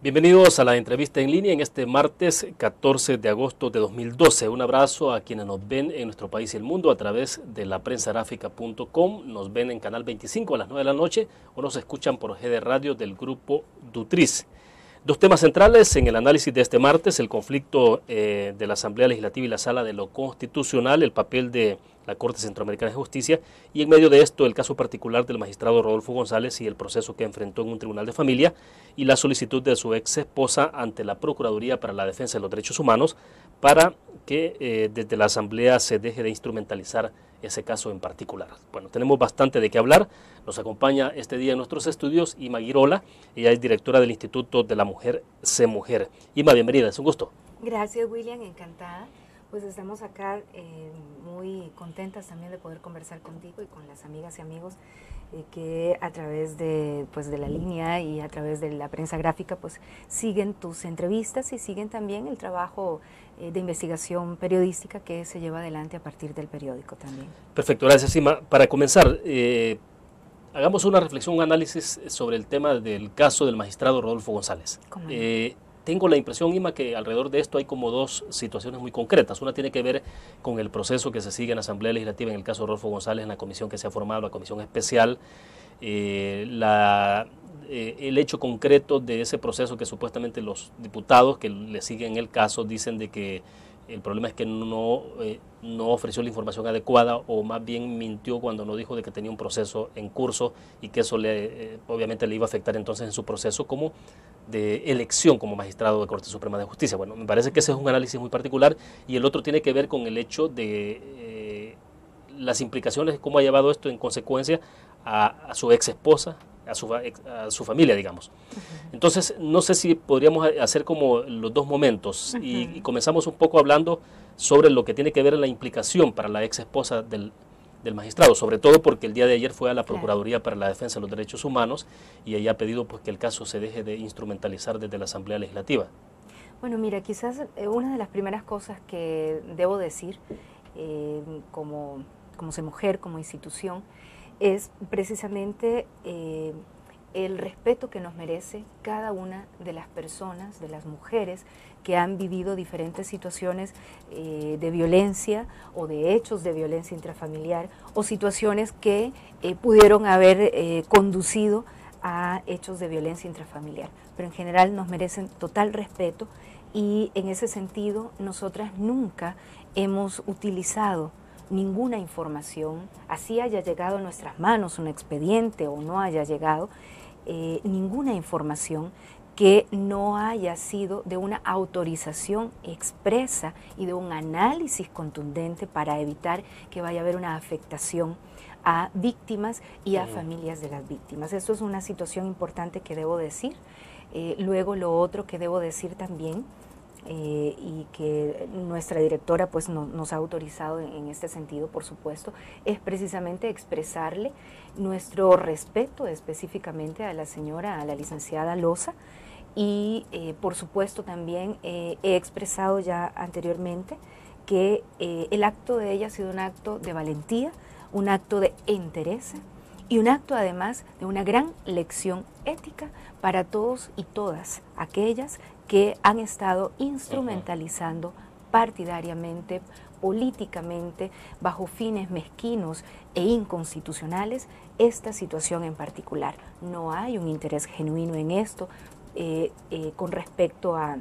Bienvenidos a la entrevista en línea en este martes 14 de agosto de 2012. Un abrazo a quienes nos ven en nuestro país y el mundo a través de la prensagráfica.com. Nos ven en Canal 25 a las 9 de la noche o nos escuchan por GD Radio del grupo Dutriz. Dos temas centrales en el análisis de este martes: el conflicto de la Asamblea Legislativa y la Sala de lo Constitucional, el papel de la Corte Centroamericana de Justicia, y en medio de esto el caso particular del magistrado Rodolfo González y el proceso que enfrentó en un tribunal de familia y la solicitud de su ex esposa ante la Procuraduría para la Defensa de los Derechos Humanos para que desde la Asamblea se deje de instrumentalizar ese caso en particular. Bueno, tenemos bastante de qué hablar. Nos acompaña este día en nuestros estudios Ima Girola. Ella es directora del Instituto de la Mujer C Mujer. Ima, bienvenida, es un gusto. Gracias, William, encantada. Pues estamos acá muy contentas también de poder conversar contigo y con las amigas y amigos que a través de la línea y a través de la prensa gráfica pues siguen tus entrevistas y siguen también el trabajo de investigación periodística que se lleva adelante a partir del periódico también. Perfecto, gracias, Ima. Para comenzar, hagamos una reflexión, un análisis sobre el tema del caso del magistrado Rodolfo González. Tengo la impresión, Ima, que alrededor de esto hay como dos situaciones muy concretas. Una tiene que ver con el proceso que se sigue en la Asamblea Legislativa, en el caso de Rodolfo González, en la comisión que se ha formado, la comisión especial, el hecho concreto de ese proceso que supuestamente los diputados que le siguen el caso dicen de que el problema es que no ofreció la información adecuada, o más bien mintió cuando no dijo de que tenía un proceso en curso y que eso obviamente le iba a afectar entonces en su proceso como de elección como magistrado de Corte Suprema de Justicia. Bueno, me parece que ese es un análisis muy particular, y el otro tiene que ver con el hecho de las implicaciones, cómo ha llevado esto en consecuencia a su ex esposa, a su familia, digamos. Entonces, no sé si podríamos hacer como los dos momentos y comenzamos un poco hablando sobre lo que tiene que ver en la implicación para la ex esposa del magistrado, sobre todo porque el día de ayer fue a la Procuraduría para la Defensa de los Derechos Humanos y ella ha pedido pues que el caso se deje de instrumentalizar desde la Asamblea Legislativa. Bueno, mira, quizás una de las primeras cosas que debo decir como mujer, como institución, es precisamente el respeto que nos merece cada una de las personas, de las mujeres que han vivido diferentes situaciones de violencia o de hechos de violencia intrafamiliar o situaciones que pudieron haber conducido a hechos de violencia intrafamiliar. Pero en general nos merecen total respeto y en ese sentido nosotras nunca hemos utilizado ninguna información, así haya llegado a nuestras manos un expediente o no haya llegado, ninguna información que no haya sido de una autorización expresa y de un análisis contundente para evitar que vaya a haber una afectación a víctimas y a familias de las víctimas. Esto es una situación importante que debo decir. Luego lo otro que debo decir también, y que nuestra directora pues nos ha autorizado en este sentido, por supuesto, es precisamente expresarle nuestro respeto específicamente a la licenciada Loza, y por supuesto también he expresado ya anteriormente que el acto de ella ha sido un acto de valentía, un acto de entereza y un acto además de una gran lección ética para todos y todas aquellas que han estado instrumentalizando partidariamente, políticamente, bajo fines mezquinos e inconstitucionales, esta situación en particular. No hay un interés genuino en esto con respecto a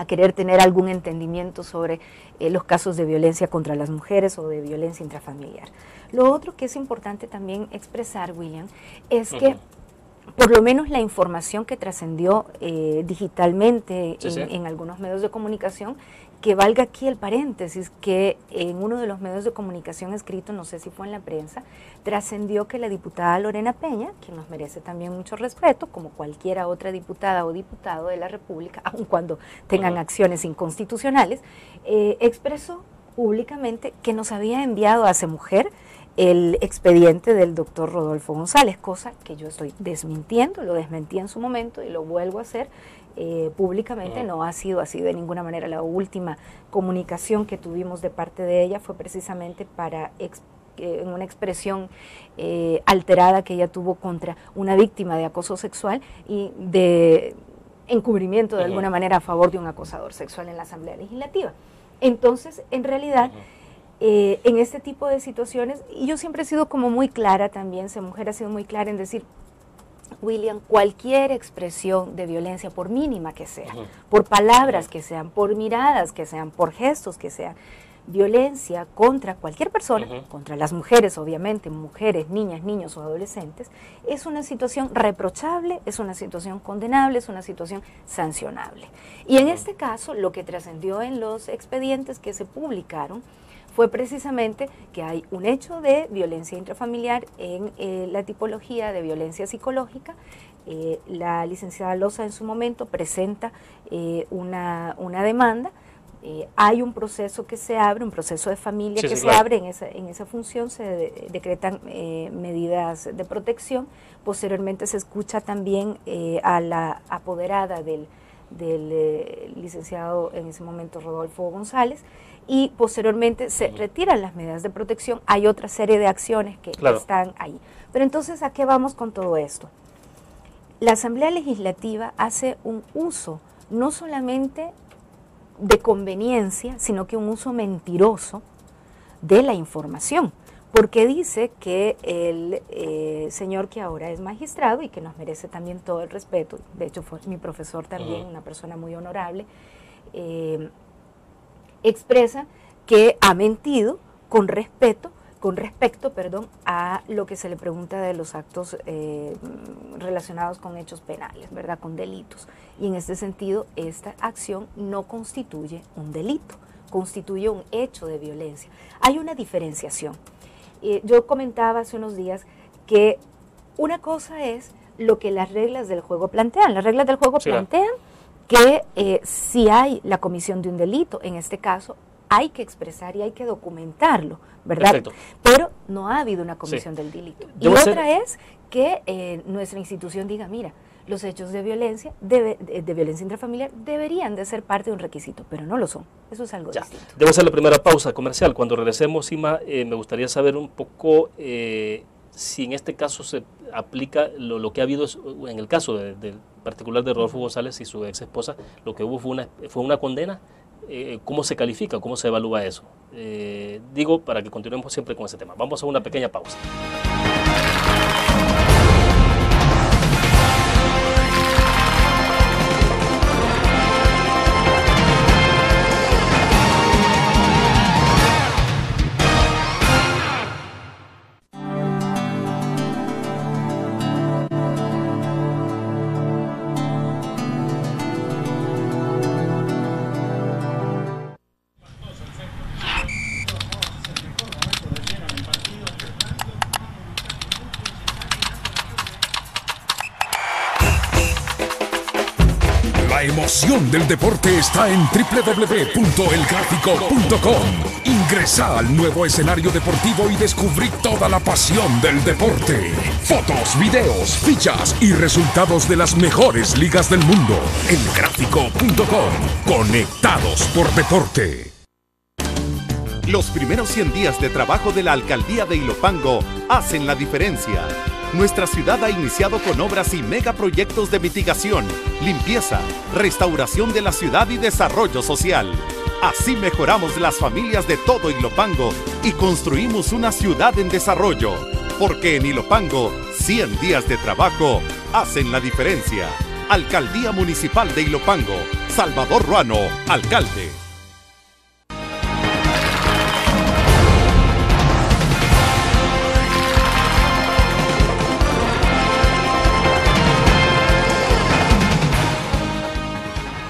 querer tener algún entendimiento sobre los casos de violencia contra las mujeres o de violencia intrafamiliar. Lo otro que es importante también expresar, William, es que por lo menos la información que trascendió digitalmente en algunos medios de comunicación, que valga aquí el paréntesis, que en uno de los medios de comunicación escrito, no sé si fue en la prensa, trascendió que la diputada Lorena Peña, quien nos merece también mucho respeto, como cualquiera otra diputada o diputado de la República, aun cuando tengan acciones inconstitucionales, expresó públicamente que nos había enviado a CEMujer el expediente del doctor Rodolfo González, cosa que yo estoy desmintiendo, lo desmentí en su momento y lo vuelvo a hacer públicamente. No ha sido así de ninguna manera. La última comunicación que tuvimos de parte de ella fue precisamente para en una expresión alterada que ella tuvo contra una víctima de acoso sexual y encubrimiento de alguna manera a favor de un acosador sexual en la Asamblea Legislativa. Entonces, en realidad, en este tipo de situaciones, y yo siempre he sido como muy clara también, Mujer ha sido muy clara en decir, William, cualquier expresión de violencia, por mínima que sea, por palabras que sean, por miradas que sean, por gestos que sean, violencia contra cualquier persona, contra las mujeres obviamente, mujeres, niñas, niños o adolescentes, es una situación reprochable, es una situación condenable, es una situación sancionable. Y en este caso, lo que trascendió en los expedientes que se publicaron fue precisamente que hay un hecho de violencia intrafamiliar en la tipología de violencia psicológica. La licenciada Loza en su momento presenta una demanda. Hay un proceso que se abre, un proceso de familia que se abre en esa función, se decretan medidas de protección. Posteriormente se escucha también a la apoderada del licenciado en ese momento Rodolfo González, y posteriormente se retiran las medidas de protección. Hay otra serie de acciones que están ahí. Pero entonces, ¿a qué vamos con todo esto? La Asamblea Legislativa hace un uso no solamente de conveniencia, sino que un uso mentiroso de la información, porque dice que el señor que ahora es magistrado y que nos merece también todo el respeto, de hecho fue mi profesor también, una persona muy honorable, expresa que ha mentido con respecto a lo que se le pregunta de los actos relacionados con hechos penales, ¿verdad? Con delitos. Y en este sentido, esta acción no constituye un delito, constituye un hecho de violencia. Hay una diferenciación. Yo comentaba hace unos días que una cosa es lo que las reglas del juego plantean. Las reglas del juego plantean que si hay la comisión de un delito, en este caso, hay que expresar y hay que documentarlo, ¿verdad? Perfecto. Pero no ha habido una comisión del delito. Y otra es que nuestra institución diga, mira, los hechos de violencia intrafamiliar deberían de ser parte de un requisito, pero no lo son. Eso es algo distinto. Debo hacer la primera pausa comercial. Cuando regresemos, Ima, me gustaría saber un poco si en este caso se aplica lo que ha habido en el caso del particular de Rodolfo González y su ex esposa. Lo que hubo fue una condena. ¿Cómo se califica? ¿Cómo se evalúa eso? Digo, para que continuemos siempre con ese tema. Vamos a una pequeña pausa. La emoción del deporte está en www.elgráfico.com. Ingresa al nuevo escenario deportivo y descubrí toda la pasión del deporte. Fotos, videos, fichas y resultados de las mejores ligas del mundo. Elgráfico.com. Conectados por deporte. Los primeros 100 días de trabajo de la Alcaldía de Ilopango hacen la diferencia. Nuestra ciudad ha iniciado con obras y megaproyectos de mitigación, limpieza, restauración de la ciudad y desarrollo social. Así mejoramos las familias de todo Ilopango y construimos una ciudad en desarrollo. Porque en Ilopango, 100 días de trabajo hacen la diferencia. Alcaldía Municipal de Ilopango. Salvador Ruano, alcalde.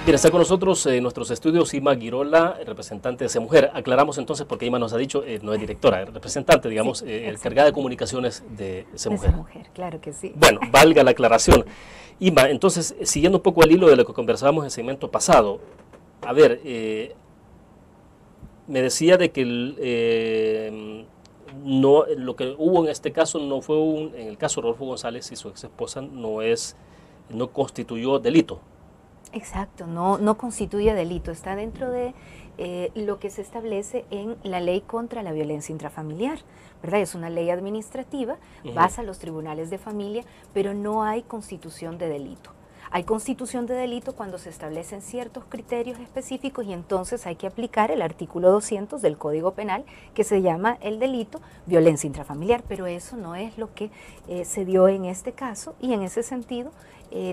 Bien, está con nosotros en nuestros estudios Ima Girola, representante de SEMujer. Aclaramos entonces, porque Ima nos ha dicho, no es directora, es representante, digamos, encargada de comunicaciones de SEMujer. De SEMujer, claro que sí. Bueno, valga la aclaración. Ima, entonces, siguiendo un poco el hilo de lo que conversábamos en el segmento pasado, a ver, me decía de que no, lo que hubo en este caso no fue en el caso de Rodolfo González y su ex esposa no constituyó delito. Exacto, no constituye delito, está dentro de lo que se establece en la ley contra la violencia intrafamiliar, ¿verdad? Es una ley administrativa, basa los tribunales de familia, pero no hay constitución de delito. Hay constitución de delito cuando se establecen ciertos criterios específicos y entonces hay que aplicar el artículo 200 del Código Penal que se llama el delito violencia intrafamiliar, pero eso no es lo que se dio en este caso y en ese sentido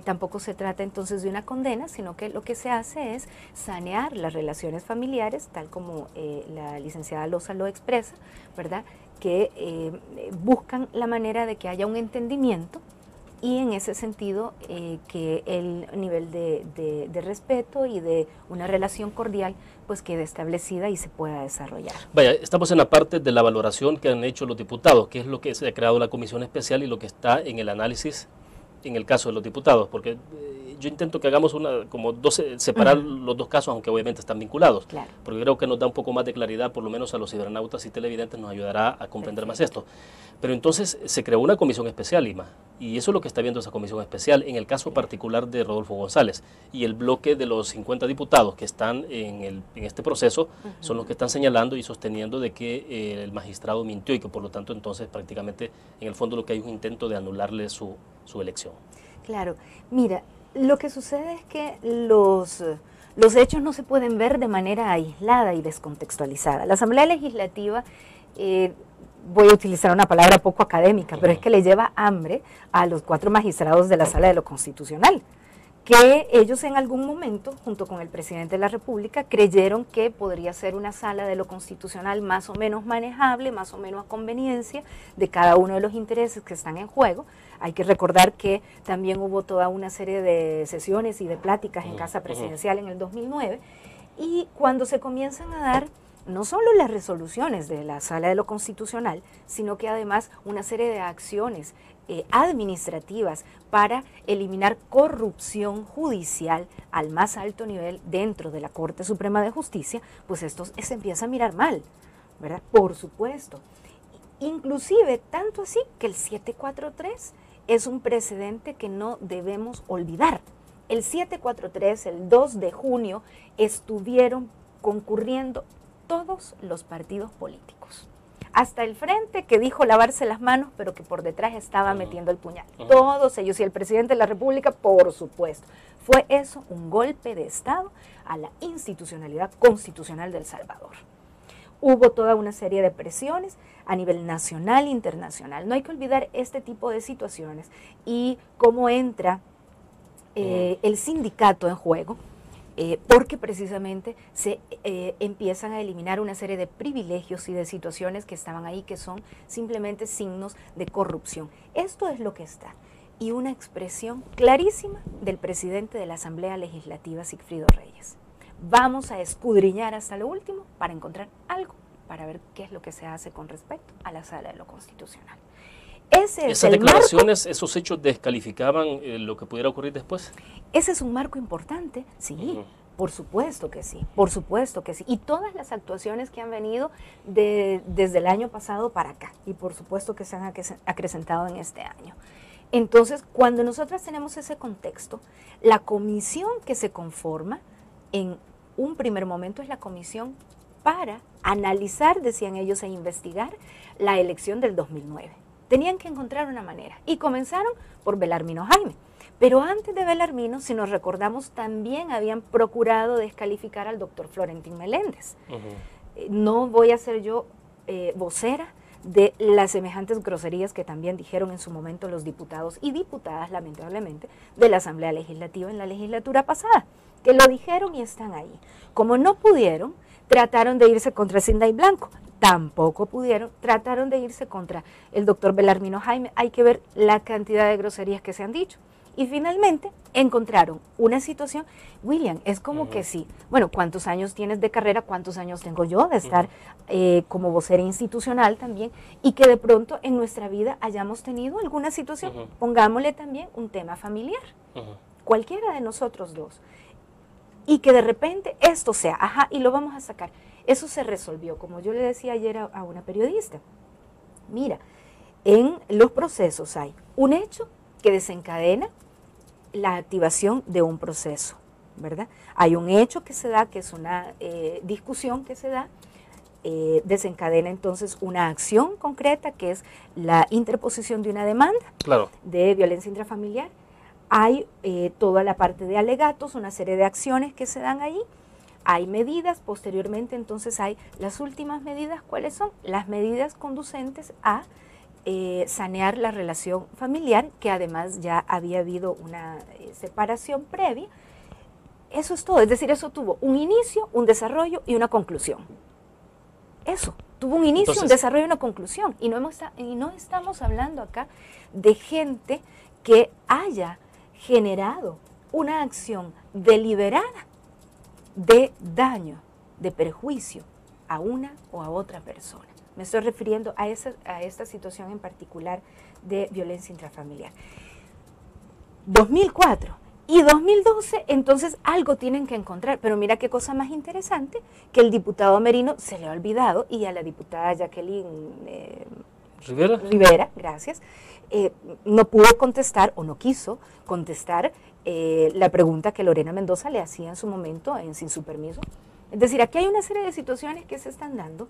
tampoco se trata entonces de una condena, sino que lo que se hace es sanear las relaciones familiares, tal como la licenciada Loza lo expresa, ¿verdad?, que buscan la manera de que haya un entendimiento y en ese sentido que el nivel de respeto y de una relación cordial pues quede establecida y se pueda desarrollar. Vaya, estamos en la parte de la valoración que han hecho los diputados, que es lo que se ha creado la comisión especial y lo que está en el análisis en el caso de los diputados, porque yo intento que hagamos separar los dos casos, aunque obviamente están vinculados, claro, porque creo que nos da un poco más de claridad, por lo menos a los cibernautas y televidentes nos ayudará a comprender más esto. Pero entonces se creó una comisión especial, Ima, y eso es lo que está viendo esa comisión especial en el caso particular de Rodolfo González, y el bloque de los 50 diputados que están en este proceso son los que están señalando y sosteniendo de que el magistrado mintió y que por lo tanto entonces prácticamente en el fondo lo que hay es un intento de anularle su elección. Claro, mira, lo que sucede es que los hechos no se pueden ver de manera aislada y descontextualizada. La Asamblea Legislativa, voy a utilizar una palabra poco académica, pero es que le lleva hambre a los 4 magistrados de la Sala de lo Constitucional, que ellos en algún momento, junto con el presidente de la República, creyeron que podría ser una Sala de lo Constitucional más o menos manejable, más o menos a conveniencia de cada uno de los intereses que están en juego. Hay que recordar que también hubo toda una serie de sesiones y de pláticas en Casa Presidencial en el 2009, y cuando se comienzan a dar no solo las resoluciones de la Sala de lo Constitucional, sino que además una serie de acciones administrativas para eliminar corrupción judicial al más alto nivel dentro de la Corte Suprema de Justicia, pues esto se empieza a mirar mal, ¿verdad? Por supuesto. Inclusive tanto así que el 743 es un precedente que no debemos olvidar. El 743, el 2 de junio, estuvieron concurriendo todos los partidos políticos. Hasta el frente que dijo lavarse las manos, pero que por detrás estaba metiendo el puñal. Todos ellos, y el presidente de la República, por supuesto. Fue eso un golpe de Estado a la institucionalidad constitucional de El Salvador. Hubo toda una serie de presiones a nivel nacional e internacional. No hay que olvidar este tipo de situaciones y cómo entra el sindicato en juego, porque precisamente se empiezan a eliminar una serie de privilegios y de situaciones que estaban ahí que son simplemente signos de corrupción. Esto es lo que está. Y una expresión clarísima del presidente de la Asamblea Legislativa, Sigfrido Reyes. Vamos a escudriñar hasta lo último para encontrar algo, para ver qué es lo que se hace con respecto a la Sala de lo Constitucional. ¿Esas declaraciones, esos hechos descalificaban lo que pudiera ocurrir después? Ese es un marco importante, sí, por supuesto que sí, por supuesto que sí. Y todas las actuaciones que han venido desde el año pasado para acá, y por supuesto que se han acrecentado en este año. Entonces, cuando nosotros tenemos ese contexto, la comisión que se conforma en un primer momento es la comisión para analizar, decían ellos, e investigar la elección del 2009. Tenían que encontrar una manera y comenzaron por Belarmino Jaime. Pero antes de Belarmino, si nos recordamos, también habían procurado descalificar al doctor Florentín Meléndez. No voy a ser yo vocera de las semejantes groserías que también dijeron en su momento los diputados y diputadas, lamentablemente, de la Asamblea Legislativa en la legislatura pasada, que lo dijeron y están ahí. Como no pudieron, trataron de irse contra Sinday Blanco, tampoco pudieron, trataron de irse contra el doctor Belarmino Jaime. Hay que ver la cantidad de groserías que se han dicho. Y finalmente encontraron una situación, William, es como que sí, bueno, ¿cuántos años tienes de carrera? ¿Cuántos años tengo yo de estar como vocera institucional también? Y que de pronto en nuestra vida hayamos tenido alguna situación, pongámosle también un tema familiar, cualquiera de nosotros dos. Y que de repente esto sea, y lo vamos a sacar. Eso se resolvió, como yo le decía ayer a una periodista. Mira, en los procesos hay un hecho que desencadena la activación de un proceso, ¿verdad? Hay un hecho que se da, que es una discusión que se da, desencadena entonces una acción concreta, que es la interposición de una demanda de violencia intrafamiliar. hay toda la parte de alegatos, una serie de acciones que se dan allí. Hay medidas, posteriormente entonces hay las últimas medidas. ¿Cuáles son? Las medidas conducentes a sanear la relación familiar, que además ya había habido una separación previa. Eso es todo, es decir, eso tuvo un inicio, un desarrollo y una conclusión. Eso, tuvo un inicio, entonces, un desarrollo y una conclusión. Y no estamos hablando acá de gente que haya generado una acción deliberada de daño, de perjuicio a una o a otra persona. Me estoy refiriendo a esta situación en particular de violencia intrafamiliar. 2004 y 2012, entonces algo tienen que encontrar, pero mira qué cosa más interesante, que el diputado Merino se le ha olvidado, y a la diputada Jacqueline Rivera, gracias, no pudo contestar o no quiso contestar la pregunta que Lorena Mendoza le hacía en su momento sin su permiso. Es decir, aquí hay una serie de situaciones que se están dando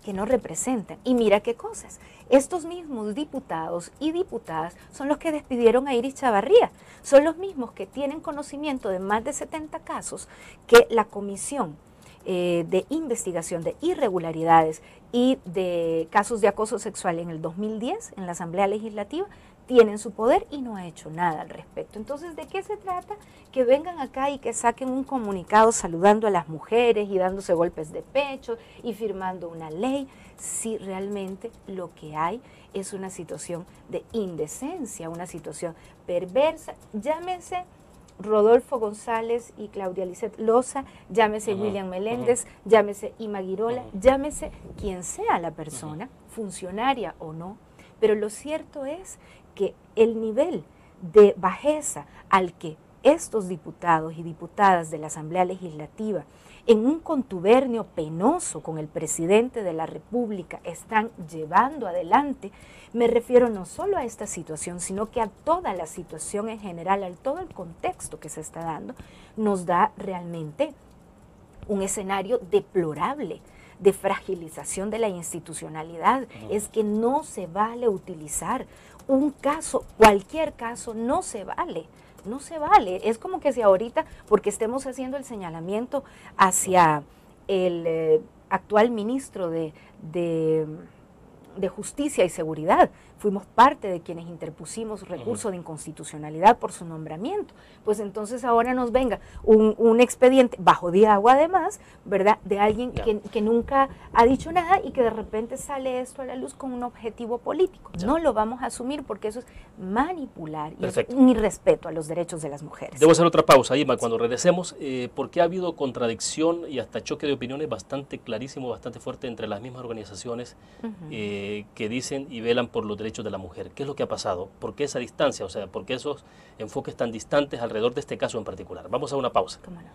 que no representan. Y mira qué cosas. Estos mismos diputados y diputadas son los que despidieron a Iris Chavarría. Son los mismos que tienen conocimiento de más de 70 casos que la Comisión de Investigación de Irregularidades y de casos de acoso sexual en el 2010, en la Asamblea Legislativa, tienen su poder y no ha hecho nada al respecto. Entonces, ¿de qué se trata? Que vengan acá y que saquen un comunicado saludando a las mujeres y dándose golpes de pecho y firmando una ley, si realmente lo que hay es una situación de indecencia, una situación perversa, llámese Rodolfo González y Claudia Lisset Loza, llámese William Meléndez, llámese Ima Girola, llámese quien sea la persona, funcionaria o no, pero lo cierto es que el nivel de bajeza al que estos diputados y diputadas de la Asamblea Legislativa, en un contubernio penoso con el presidente de la República, están llevando adelante, me refiero no solo a esta situación, sino que a toda la situación en general, a todo el contexto que se está dando, nos da realmente un escenario deplorable de fragilización de la institucionalidad. Es que no se vale utilizar un caso, cualquier caso, no se vale. No se vale. Es como que si ahorita, porque estemos haciendo el señalamiento hacia el actual ministro de Justicia y Seguridad, fuimos parte de quienes interpusimos recurso de inconstitucionalidad por su nombramiento, pues entonces ahora nos venga un expediente bajo de agua además, ¿verdad?, de alguien que nunca ha dicho nada y que de repente sale esto a la luz con un objetivo político. No lo vamos a asumir porque eso es manipular y es un irrespeto a los derechos de las mujeres. Debo hacer otra pausa, Ima, cuando regresemos, porque ha habido contradicción y hasta choque de opiniones bastante clarísimo, bastante fuerte entre las mismas organizaciones que dicen y velan por los derechos de la mujer. ¿Qué es lo que ha pasado? ¿Por qué esa distancia? O sea, ¿por qué esos enfoques tan distantes alrededor de este caso en particular? Vamos a una pausa. ¿Cómo no?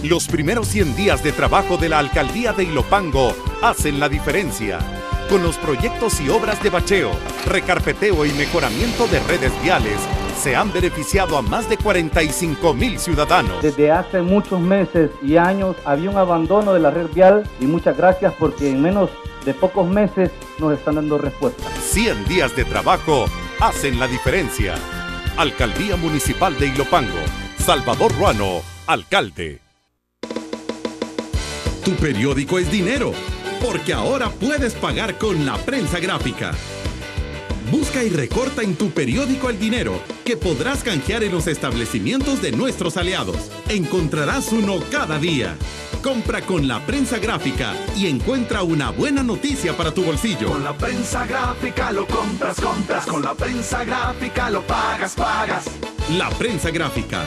Los primeros 100 días de trabajo de la Alcaldía de Ilopango hacen la diferencia. Con los proyectos y obras de bacheo, recarpeteo y mejoramiento de redes viales, se han beneficiado a más de 45,000 ciudadanos. Desde hace muchos meses y años había un abandono de la red vial y muchas gracias porque en menos de pocos meses nos están dando respuesta. 100 días de trabajo hacen la diferencia. Alcaldía Municipal de Ilopango. Salvador Ruano, alcalde. Tu periódico es dinero, porque ahora puedes pagar con la prensa gráfica. Busca y recorta en tu periódico El Dinero, que podrás canjear en los establecimientos de nuestros aliados. Encontrarás uno cada día. Compra con la prensa gráfica y encuentra una buena noticia para tu bolsillo. Con la prensa gráfica lo compras. Con la prensa gráfica lo pagas. La prensa gráfica.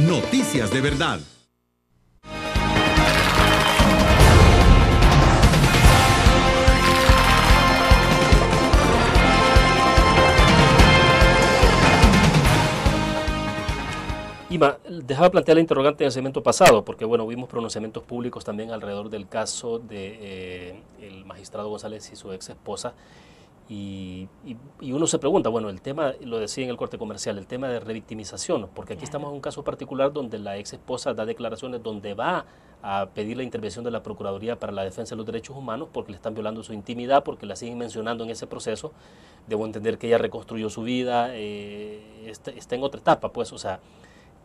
Noticias de verdad. Ima, dejaba plantear la interrogante en el segmento pasado, porque bueno, vimos pronunciamientos públicos también alrededor del caso de el magistrado González y su ex esposa, Y uno se pregunta, bueno, el tema, lo decía en el corte comercial, el tema de revictimización, porque aquí estamos en un caso particular donde la ex esposa da declaraciones donde va a pedir la intervención de la Procuraduría para la Defensa de los Derechos Humanos porque le están violando su intimidad, porque la siguen mencionando en ese proceso. Debo entender que ella reconstruyó su vida, está en otra etapa, pues, o sea,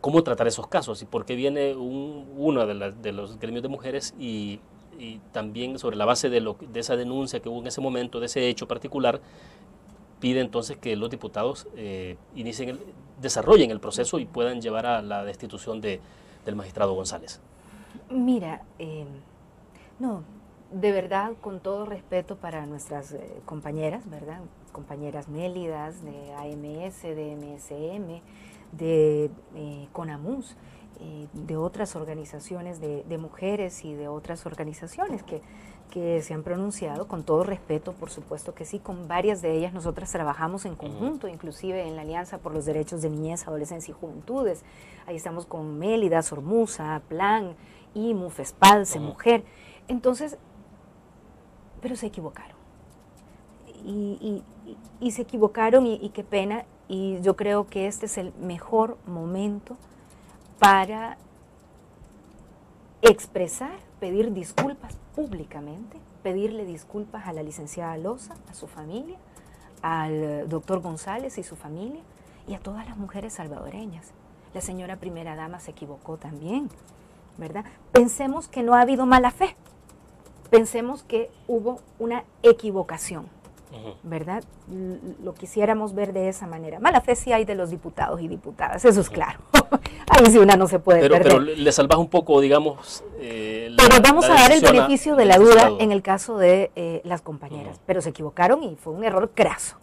¿cómo tratar esos casos? ¿Y por qué viene uno de los gremios de mujeres y también sobre la base de esa denuncia que hubo en ese momento, de ese hecho particular, pide entonces que los diputados desarrollen el proceso y puedan llevar a la destitución del magistrado González? Mira, no, de verdad, con todo respeto para nuestras compañeras, ¿verdad? Compañeras mélidas de AMS, de MSM, de CONAMUS, de otras organizaciones de mujeres y de otras organizaciones que se han pronunciado, con todo respeto, por supuesto que sí, con varias de ellas nosotras trabajamos en conjunto, inclusive en la Alianza por los Derechos de Niñez, Adolescencia y Juventudes. Ahí estamos con Mélida, Sormusa, Plan, IMU, FESPAD, Mujer. Entonces, pero se equivocaron. Y se equivocaron y qué pena, y yo creo que este es el mejor momento para expresar, pedir disculpas públicamente, pedirle disculpas a la licenciada Loza, a su familia, al doctor González y su familia, y a todas las mujeres salvadoreñas. La señora primera dama se equivocó también, ¿verdad? Pensemos que no ha habido mala fe, pensemos que hubo una equivocación, ¿verdad? Lo quisiéramos ver de esa manera. Mala fe sí hay de los diputados y diputadas, eso es claro. Ahí sí una no se puede perder. Pero le salvas un poco, digamos... pero vamos a dar el beneficio de la duda en el caso de las compañeras. Pero se equivocaron y fue un error craso.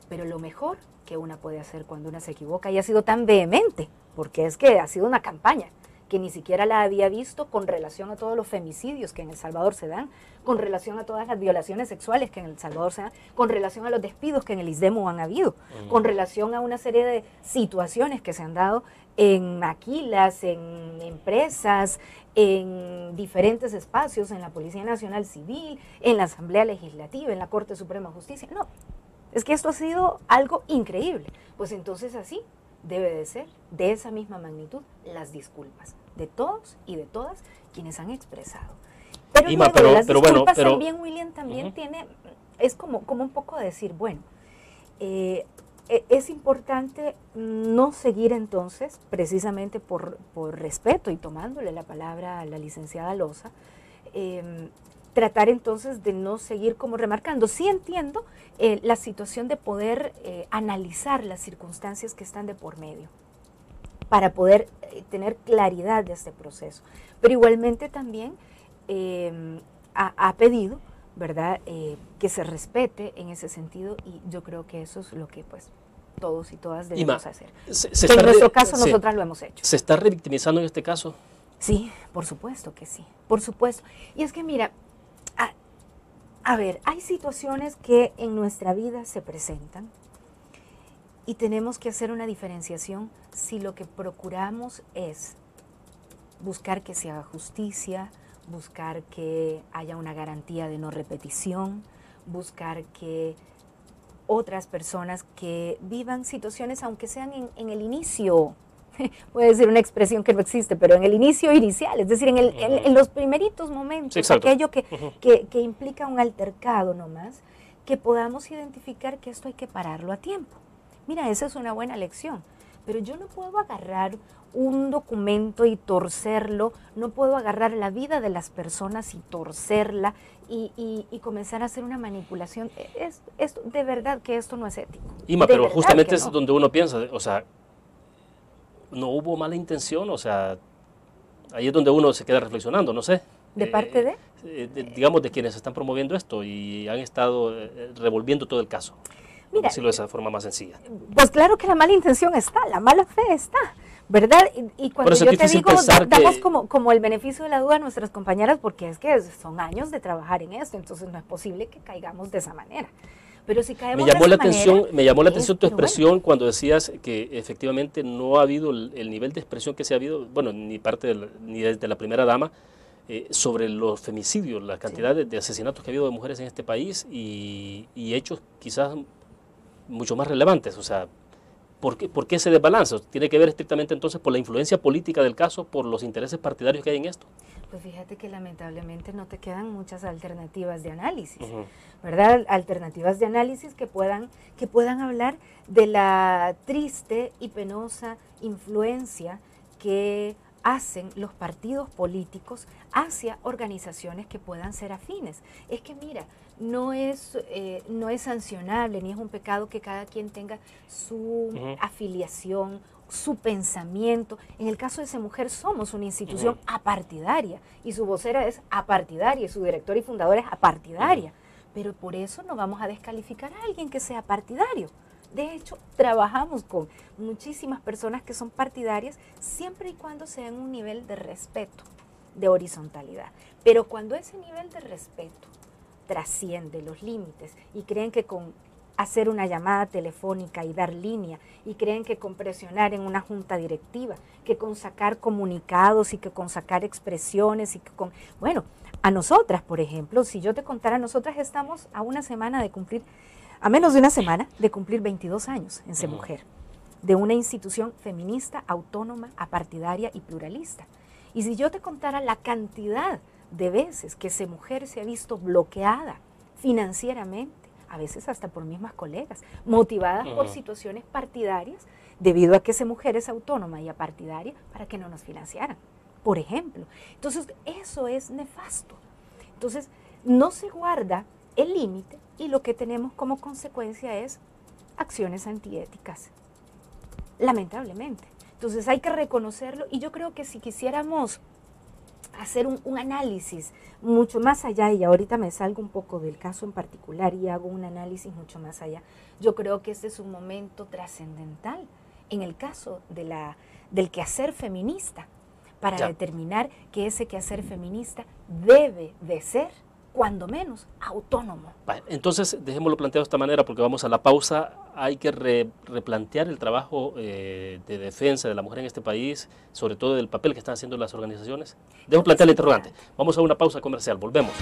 Pero lo mejor que una puede hacer cuando una se equivoca, y ha sido tan vehemente, porque es que ha sido una campaña que ni siquiera la había visto con relación a todos los femicidios que en El Salvador se dan, con relación a todas las violaciones sexuales que en El Salvador se dan, con relación a los despidos que en el ISDEMU han habido, con relación a una serie de situaciones que se han dado en maquilas, en empresas, en diferentes espacios, en la Policía Nacional Civil, en la Asamblea Legislativa, en la Corte Suprema de Justicia. No, es que esto ha sido algo increíble. Pues entonces así debe de ser, de esa misma magnitud, las disculpas de todos y de todas quienes han expresado. Pero Ima, luego las disculpas bueno, también, William, también tiene, es como un poco de decir, bueno, es importante no seguir entonces, precisamente por respeto y tomándole la palabra a la licenciada Loza, tratar entonces de no seguir como remarcando. Sí entiendo la situación de poder analizar las circunstancias que están de por medio para poder tener claridad de este proceso, pero igualmente también ha pedido, ¿verdad?, que se respete en ese sentido, y yo creo que eso es lo que pues todos y todas debemos hacer. En nuestro caso nosotras lo hemos hecho. ¿Se está revictimizando en este caso? Sí, por supuesto que sí, por supuesto. Y es que mira, a ver, hay situaciones que en nuestra vida se presentan y tenemos que hacer una diferenciación si lo que procuramos es buscar que se haga justicia, buscar que haya una garantía de no repetición, buscar que otras personas que vivan situaciones, aunque sean en el inicio, puede decir una expresión que no existe, pero en el inicio inicial, es decir, en los primeritos momentos, sí, aquello que implica un altercado nomás, que podamos identificar que esto hay que pararlo a tiempo. Mira, esa es una buena lección, pero yo no puedo agarrar un documento y torcerlo, no puedo agarrar la vida de las personas y torcerla y comenzar a hacer una manipulación. Es de verdad que esto no es ético. Ima, pero justamente es donde uno piensa, o sea, no hubo mala intención, o sea, ahí es donde uno se queda reflexionando, no sé. ¿De parte de? Digamos, de quienes están promoviendo esto y han estado revolviendo todo el caso. Mira, decirlo de esa forma más sencilla. Pues claro que la mala intención está, la mala fe está, ¿verdad? Y cuando yo te digo, damos como el beneficio de la duda a nuestras compañeras, porque es que son años de trabajar en esto, entonces no es posible que caigamos de esa manera. Pero si caemos me llamó la atención tu expresión cuando decías que efectivamente no ha habido el nivel de expresión que se ha habido, bueno, ni desde la primera dama, sobre los femicidios, la cantidad de asesinatos que ha habido de mujeres en este país y hechos quizás mucho más relevantes. O sea, ¿por qué ese desbalance? ¿Tiene que ver estrictamente entonces por la influencia política del caso, por los intereses partidarios que hay en esto? Pues fíjate que lamentablemente no te quedan muchas alternativas de análisis, ¿verdad? Alternativas de análisis que puedan hablar de la triste y penosa influencia que hacen los partidos políticos hacia organizaciones que puedan ser afines. Es que mira, no es sancionable ni es un pecado que cada quien tenga su afiliación, su pensamiento. En el caso de esa mujer somos una institución apartidaria y su vocera es apartidaria y su directora y fundadora es apartidaria, pero por eso no vamos a descalificar a alguien que sea partidario. De hecho, trabajamos con muchísimas personas que son partidarias siempre y cuando sea en un nivel de respeto, de horizontalidad. Pero cuando ese nivel de respeto trasciende los límites y creen que con hacer una llamada telefónica y dar línea, y creen que con presionar en una junta directiva, que con sacar comunicados y que con sacar expresiones y que con... Bueno, a nosotras, por ejemplo, si yo te contara, nosotras estamos a menos de una semana de cumplir 22 años en Ser Mujer, de una institución feminista, autónoma, apartidaria y pluralista. Y si yo te contara la cantidad de veces que Ser Mujer se ha visto bloqueada financieramente, a veces hasta por mismas colegas, motivadas por situaciones partidarias, debido a que Ser Mujer es autónoma y apartidaria, para que no nos financiaran, por ejemplo. Entonces, eso es nefasto. Entonces, no se guarda el límite y lo que tenemos como consecuencia es acciones antiéticas, lamentablemente. Entonces, hay que reconocerlo y yo creo que si quisiéramos hacer un análisis mucho más allá, y ahorita me salgo un poco del caso en particular y hago un análisis mucho más allá, yo creo que este es un momento trascendental en el caso del quehacer feminista, para determinar que ese quehacer feminista debe de ser, cuando menos, autónomo. Entonces, dejémoslo planteado de esta manera porque vamos a la pausa. Hay que replantear el trabajo de defensa de la mujer en este país, sobre todo del papel que están haciendo las organizaciones. Debo plantear el interrogante. Vamos a una pausa comercial. Volvemos.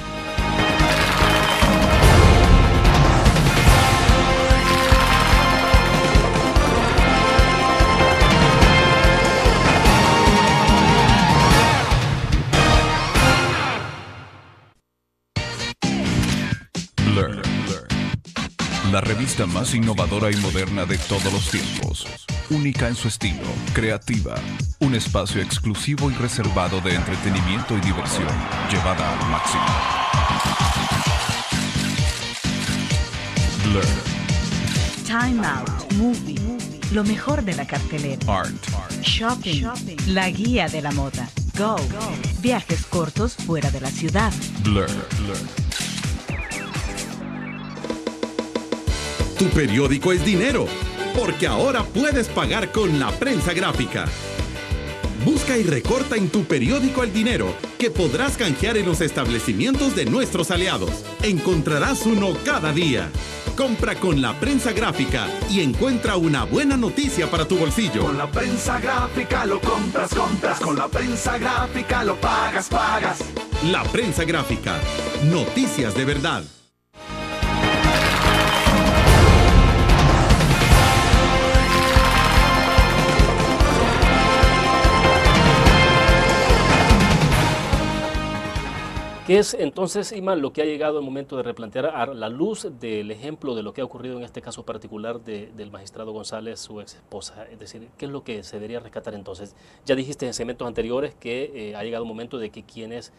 La revista más innovadora y moderna de todos los tiempos. Única en su estilo, creativa. Un espacio exclusivo y reservado de entretenimiento y diversión, llevada al máximo. Blur. Time Out, Movie, lo mejor de la cartelera. Art. Shopping, la guía de la moda. Go, viajes cortos fuera de la ciudad. Blur. Tu periódico es dinero, porque ahora puedes pagar con la prensa gráfica. Busca y recorta en tu periódico el dinero que podrás canjear en los establecimientos de nuestros aliados. Encontrarás uno cada día. Compra con la prensa gráfica y encuentra una buena noticia para tu bolsillo. Con la prensa gráfica lo compras. Con la prensa gráfica lo pagas. La prensa gráfica. Noticias de verdad. ¿Qué es entonces, Ima, lo que ha llegado el momento de replantear a la luz del ejemplo de lo que ha ocurrido en este caso particular del magistrado González, su ex esposa? Es decir, ¿qué es lo que se debería rescatar entonces? Ya dijiste en segmentos anteriores que ha llegado un momento de que quienes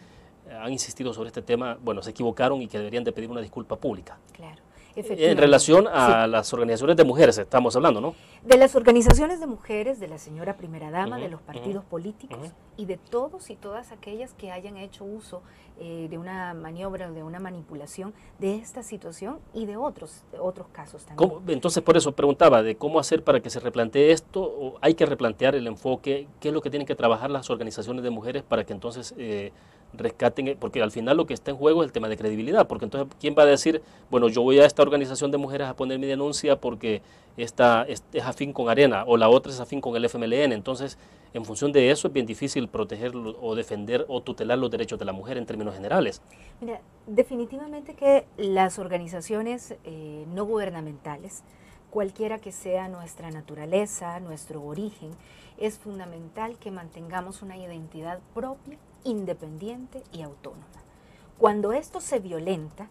han insistido sobre este tema, bueno, se equivocaron y que deberían de pedir una disculpa pública. Claro. En relación a las organizaciones de mujeres estamos hablando, ¿no? De las organizaciones de mujeres, de la señora primera dama, de los partidos políticos y de todos y todas aquellas que hayan hecho uso de una maniobra, de una manipulación de esta situación y de otros casos también. Entonces, por eso preguntaba de cómo hacer para que se replantee esto, o hay que replantear el enfoque, qué es lo que tienen que trabajar las organizaciones de mujeres para que entonces rescaten, porque al final lo que está en juego es el tema de credibilidad, porque entonces, ¿quién va a decir, bueno, yo voy a esta organización de mujeres a poner mi denuncia porque esta es afín con Arena o la otra es afín con el FMLN? Entonces, en función de eso es bien difícil proteger o defender o tutelar los derechos de la mujer en términos generales. Mira, definitivamente que las organizaciones no gubernamentales, cualquiera que sea nuestra naturaleza, nuestro origen, es fundamental que mantengamos una identidad propia, independiente y autónoma. Cuando esto se violenta,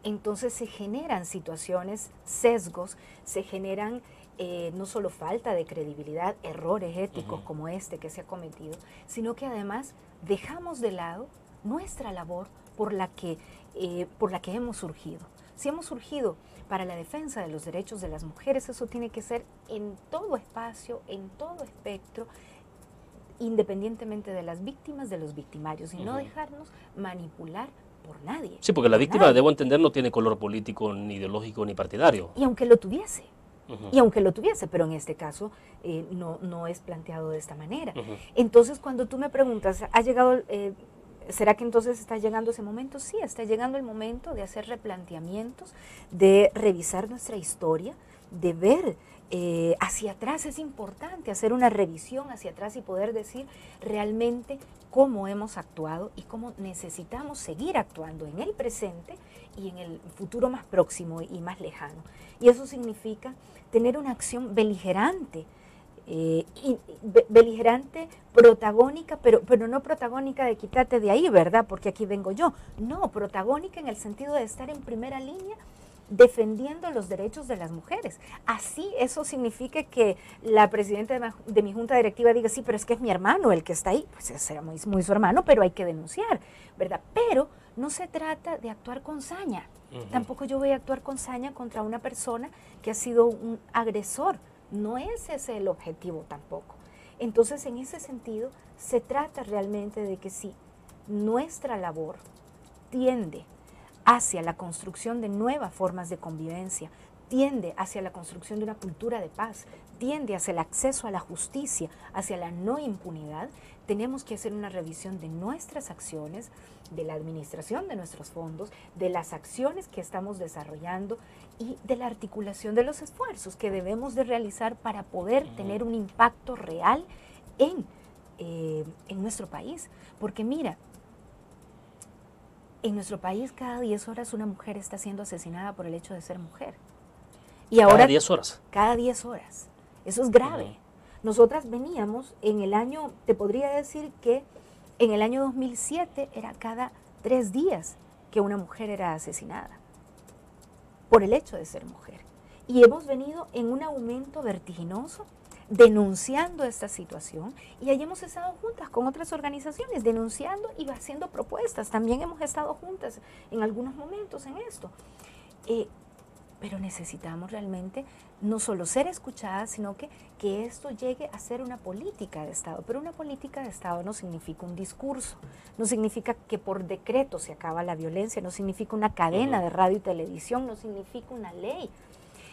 entonces se generan situaciones, sesgos, se generan no solo falta de credibilidad, errores éticos como este que se ha cometido, sino que además dejamos de lado nuestra labor por la que hemos surgido. Si hemos surgido para la defensa de los derechos de las mujeres, eso tiene que ser en todo espacio, en todo espectro, independientemente de las víctimas, de los victimarios, y no dejarnos manipular por nadie. Sí, porque la víctima, debo entender, no tiene color político, ni ideológico, ni partidario. Y aunque lo tuviese, pero en este caso no es planteado de esta manera. Entonces, cuando tú me preguntas, ¿ha llegado, será que entonces está llegando ese momento? Sí, está llegando el momento de hacer replanteamientos, de revisar nuestra historia, de ver hacia atrás. Es importante hacer una revisión hacia atrás y poder decir realmente cómo hemos actuado y cómo necesitamos seguir actuando en el presente y en el futuro más próximo y más lejano. Y eso significa tener una acción beligerante, beligerante, protagónica, pero no protagónica de quítate de ahí, ¿verdad? Porque aquí vengo yo. No, protagónica en el sentido de estar en primera línea defendiendo los derechos de las mujeres. Así eso significa que la presidenta de mi junta directiva diga, sí, pero es que es mi hermano el que está ahí. Pues será muy su hermano, pero hay que denunciar, ¿verdad? Pero no se trata de actuar con saña. Tampoco yo voy a actuar con saña contra una persona que ha sido un agresor. No es ese el objetivo tampoco. Entonces, en ese sentido, se trata realmente de que si nuestra labor tiende hacia la construcción de nuevas formas de convivencia, tiende hacia la construcción de una cultura de paz, tiende hacia el acceso a la justicia, hacia la no impunidad, tenemos que hacer una revisión de nuestras acciones, de la administración de nuestros fondos, de las acciones que estamos desarrollando y de la articulación de los esfuerzos que debemos de realizar para poder tener un impacto real en nuestro país. Porque mira, en nuestro país cada 10 horas una mujer está siendo asesinada por el hecho de ser mujer. Y ahora, ¿cada 10 horas? Cada 10 horas. Eso es grave. Nosotras veníamos en el año, te podría decir que en el año 2007 era cada 3 días que una mujer era asesinada por el hecho de ser mujer. Y hemos venido en un aumento vertiginoso denunciando esta situación y allí hemos estado juntas con otras organizaciones denunciando y haciendo propuestas. También hemos estado juntas en algunos momentos en esto. Pero necesitamos realmente no solo ser escuchadas, sino que esto llegue a ser una política de Estado. Pero una política de Estado no significa un discurso, no significa que por decreto se acaba la violencia, no significa una cadena de radio y televisión, no significa una ley.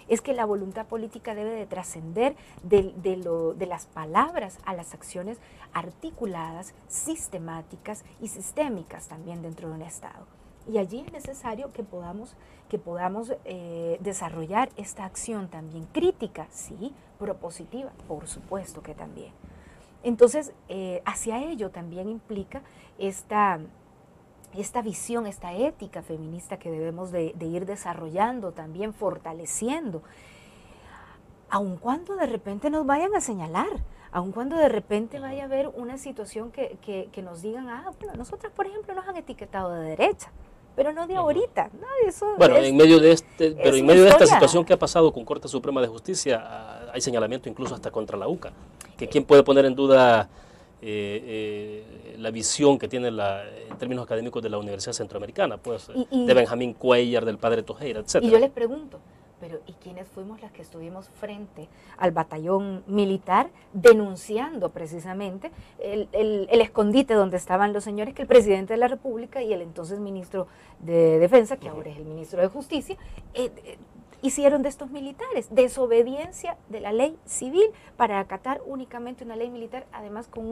Es que la voluntad política debe de trascender de las palabras a las acciones articuladas, sistemáticas y sistémicas también dentro de un Estado. Y allí es necesario que podamos desarrollar esta acción también crítica, sí, propositiva, por supuesto que también. Entonces, hacia ello también implica esta visión, esta ética feminista que debemos de ir desarrollando, también fortaleciendo, aun cuando de repente nos vayan a señalar, aun cuando de repente vaya a haber una situación que nos digan, bueno, nosotras por ejemplo nos han etiquetado de derecha, pero no de ahorita, ¿no? Eso bueno, en medio de esta situación que ha pasado con Corte Suprema de Justicia, hay señalamiento incluso hasta contra la UCA, que quién puede poner en duda la visión que tiene en términos académicos de la Universidad Centroamericana, pues de Benjamín Cuellar, del padre Tojeira, etc. Y yo les pregunto, pero ¿y quiénes fuimos las que estuvimos frente al batallón militar denunciando precisamente el escondite donde estaban los señores que el presidente de la República y el entonces ministro de Defensa, que ahora es el ministro de Justicia, hicieron de estos militares? Desobediencia de la ley civil para acatar únicamente una ley militar, además con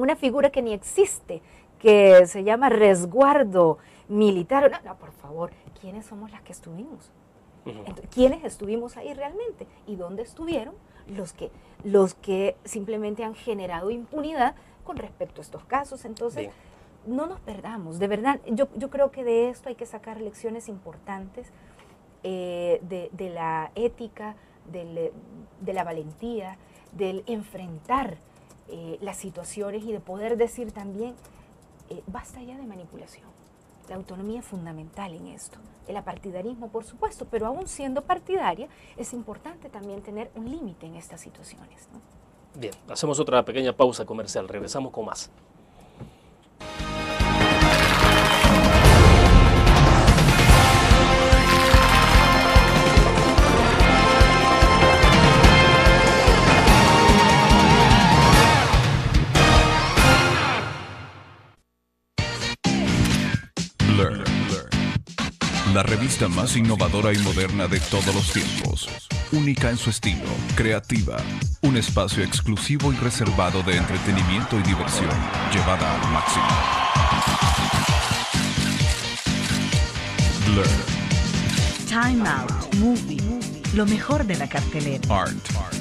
una figura que ni existe, que se llama resguardo militar. No, no, por favor, ¿quiénes somos las que estuvimos? Entonces, ¿quiénes estuvimos ahí realmente? ¿Y dónde estuvieron los que simplemente han generado impunidad con respecto a estos casos? Entonces, bien, no nos perdamos, de verdad. Yo creo que de esto hay que sacar lecciones importantes, de la ética, de la valentía, del enfrentar las situaciones y de poder decir también, basta ya de manipulación. La autonomía es fundamental en esto. El apartidarismo, por supuesto, pero aún siendo partidaria, es importante también tener un límite en estas situaciones, ¿no? Bien, hacemos otra pequeña pausa comercial. Regresamos con más. Blur, la revista más innovadora y moderna de todos los tiempos. Única en su estilo, creativa, un espacio exclusivo y reservado de entretenimiento y diversión, llevada al máximo. Blur. Time Out, Movie, lo mejor de la cartelera. Art.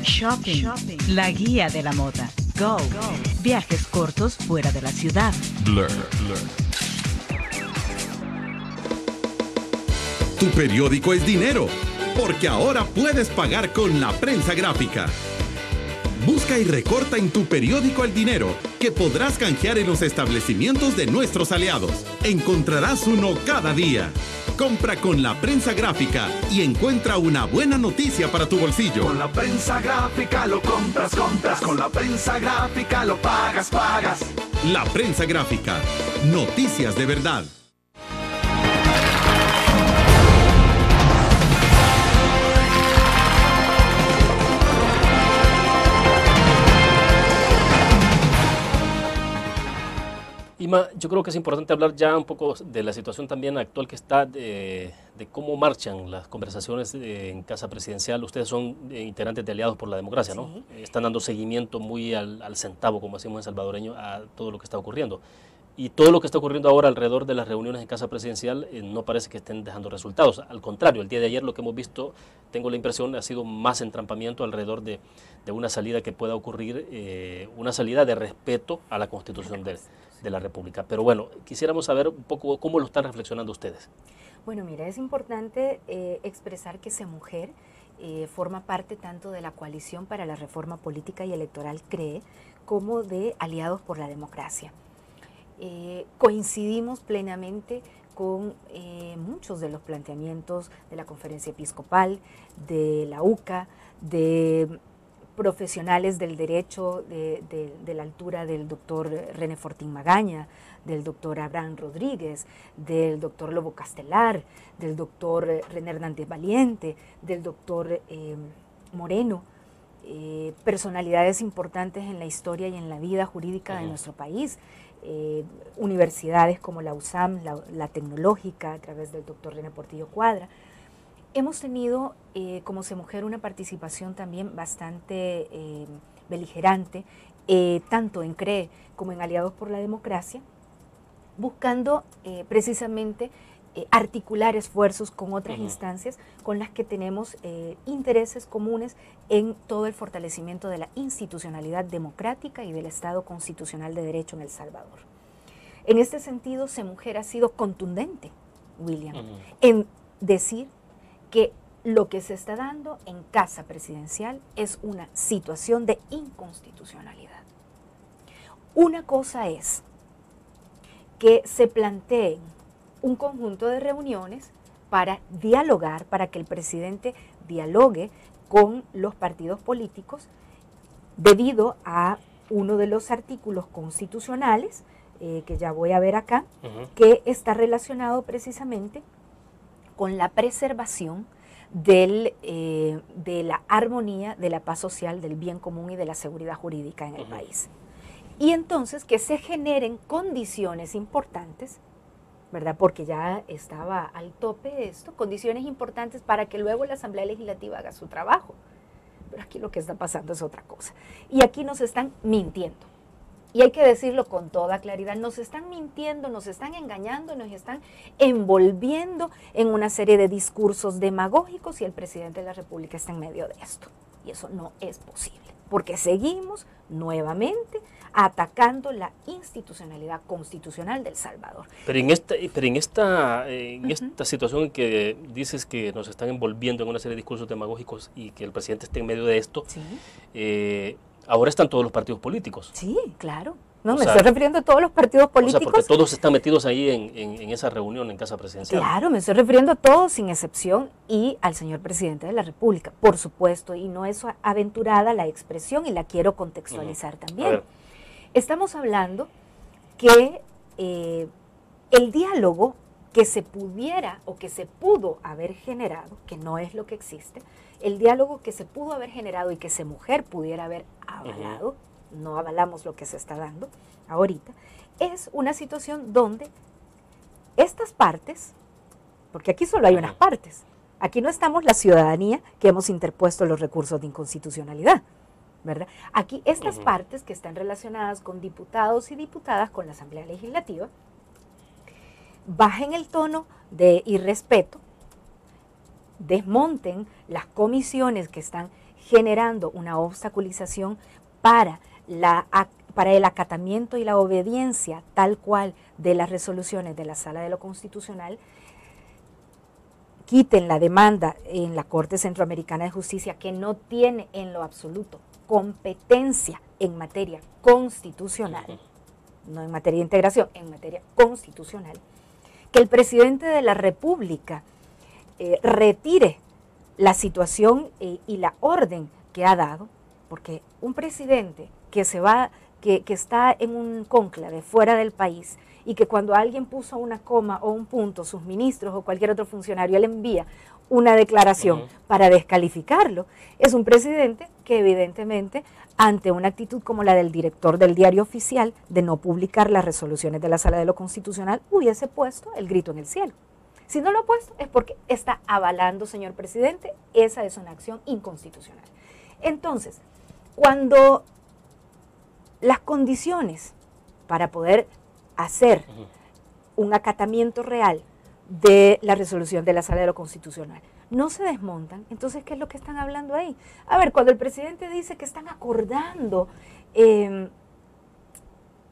Shopping, la guía de la moda. Go, viajes cortos fuera de la ciudad. Blur. Tu periódico es dinero, porque ahora puedes pagar con la prensa gráfica. Busca y recorta en tu periódico el dinero, que podrás canjear en los establecimientos de nuestros aliados. Encontrarás uno cada día. Compra con la prensa gráfica y encuentra una buena noticia para tu bolsillo. Con la prensa gráfica lo compras. Con la prensa gráfica lo pagas. La prensa gráfica. Noticias de verdad. Ima, yo creo que es importante hablar ya un poco de la situación también actual que está, de cómo marchan las conversaciones en Casa Presidencial. Ustedes son integrantes de Aliados por la Democracia, ¿no? Sí. Están dando seguimiento muy al centavo, como decimos en salvadoreño, a todo lo que está ocurriendo. Y todo lo que está ocurriendo ahora alrededor de las reuniones en Casa Presidencial no parece que estén dejando resultados. Al contrario, el día de ayer lo que hemos visto, tengo la impresión, ha sido más entrampamiento alrededor de una salida que pueda ocurrir, una salida de respeto a la Constitución de la República. Pero bueno, quisiéramos saber un poco cómo lo están reflexionando ustedes. Bueno, mira, es importante expresar que CEMUJER forma parte tanto de la Coalición para la Reforma Política y Electoral CREE como de Aliados por la Democracia. Coincidimos plenamente con muchos de los planteamientos de la Conferencia Episcopal, de la UCA, de profesionales del derecho de la altura del doctor René Fortín Magaña, del doctor Abraham Rodríguez, del doctor Lobo Castelar, del doctor René Hernández Valiente, del doctor Moreno, personalidades importantes en la historia y en la vida jurídica de nuestro país, universidades como la USAM, la Tecnológica, a través del doctor René Portillo Cuadra. Hemos tenido como CEMUJER una participación también bastante beligerante, tanto en CREE como en Aliados por la Democracia, buscando precisamente articular esfuerzos con otras instancias con las que tenemos intereses comunes en todo el fortalecimiento de la institucionalidad democrática y del Estado constitucional de derecho en El Salvador. En este sentido, CEMUJER ha sido contundente, William, en decir que lo que se está dando en Casa Presidencial es una situación de inconstitucionalidad. Una cosa es que se planteen un conjunto de reuniones para dialogar, para que el presidente dialogue con los partidos políticos debido a uno de los artículos constitucionales, que ya voy a ver acá, que está relacionado precisamente con la preservación de la armonía, de la paz social, del bien común y de la seguridad jurídica en el país. Y entonces que se generen condiciones importantes, ¿verdad? Porque ya estaba al tope esto, condiciones importantes para que luego la Asamblea Legislativa haga su trabajo. Pero aquí lo que está pasando es otra cosa. Y aquí nos están mintiendo. Y hay que decirlo con toda claridad, nos están mintiendo, nos están engañando, nos están envolviendo en una serie de discursos demagógicos y el presidente de la República está en medio de esto. Y eso no es posible, porque seguimos nuevamente atacando la institucionalidad constitucional del Salvador. Pero en esta situación en que dices que nos están envolviendo en una serie de discursos demagógicos y que el presidente esté en medio de esto, sí. Ahora están todos los partidos políticos. Sí, claro. No, me estoy refiriendo a todos los partidos políticos. O sea, porque todos están metidos ahí en esa reunión en Casa Presidencial. Claro, me estoy refiriendo a todos sin excepción y al señor presidente de la República, por supuesto, y no es aventurada la expresión y la quiero contextualizar también. Estamos hablando que el diálogo que se pudiera o que se pudo haber generado, que no es lo que existe, el diálogo que se pudo haber generado y que esa mujer pudiera haber avalado, no avalamos lo que se está dando ahorita, es una situación donde estas partes, porque aquí solo hay unas partes, aquí no estamos la ciudadanía que hemos interpuesto los recursos de inconstitucionalidad, ¿verdad? Aquí estas partes que están relacionadas con diputados y diputadas con la Asamblea Legislativa, bajen el tono de irrespeto, desmonten las comisiones que están generando una obstaculización para el acatamiento y la obediencia tal cual de las resoluciones de la Sala de lo Constitucional, quiten la demanda en la Corte Centroamericana de Justicia, que no tiene en lo absoluto competencia en materia constitucional, no en materia de integración, en materia constitucional, que el presidente de la República retire la situación y la orden que ha dado, porque un presidente que está en un cónclave fuera del país y que cuando alguien puso una coma o un punto, sus ministros o cualquier otro funcionario le envía una declaración para descalificarlo, es un presidente que evidentemente ante una actitud como la del director del diario oficial de no publicar las resoluciones de la Sala de lo Constitucional hubiese puesto el grito en el cielo. Si no lo ha puesto es porque está avalando, señor presidente, esa es una acción inconstitucional. Entonces, cuando las condiciones para poder hacer un acatamiento real de la resolución de la Sala de lo Constitucional no se desmontan, entonces, ¿qué es lo que están hablando ahí? A ver, cuando el presidente dice que están acordando,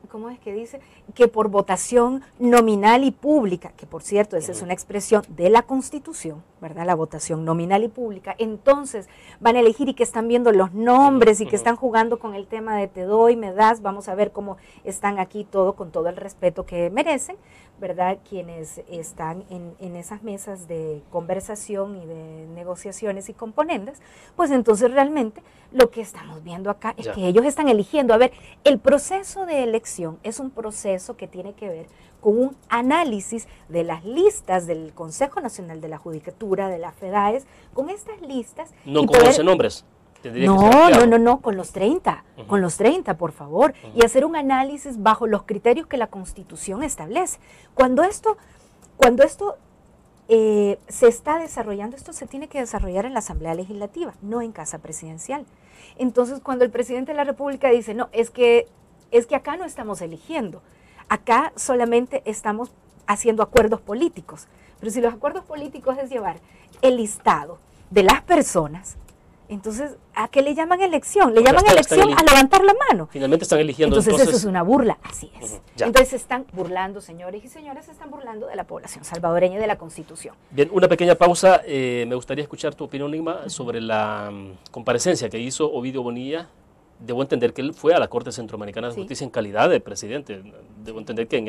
¿cómo es que dice? Que por votación nominal y pública, que por cierto, esa es una expresión de la Constitución, ¿verdad? La votación nominal y pública, entonces van a elegir y que están viendo los nombres y que están jugando con el tema de te doy, me das, vamos a ver cómo están aquí con todo el respeto que merecen, ¿verdad? Quienes están en esas mesas de conversación y de negociaciones y componendas, pues entonces realmente lo que estamos viendo acá es que ellos están eligiendo. A ver, el proceso de elección es un proceso que tiene que ver con un análisis de las listas del Consejo Nacional de la Judicatura, de la FEDAES, con estas listas. No con 11 nombres. No, con los 30, con los 30, por favor, y hacer un análisis bajo los criterios que la Constitución establece. Cuando esto se está desarrollando, esto se tiene que desarrollar en la Asamblea Legislativa, no en Casa Presidencial. Entonces, cuando el presidente de la República dice, no, es que acá no estamos eligiendo, acá solamente estamos haciendo acuerdos políticos, pero si los acuerdos políticos es llevar el listado de las personas, entonces, ¿a qué le llaman elección? Le llaman elección a levantar la mano. Finalmente están eligiendo. Entonces eso es una burla, así es. Entonces se están burlando, señores y señoras, se están burlando de la población salvadoreña y de la Constitución. Bien, una pequeña pausa. Me gustaría escuchar tu opinión, Irma, sobre la comparecencia que hizo Ovidio Bonilla. Debo entender que él fue a la Corte Centroamericana de Justicia en calidad de presidente. Debo entender que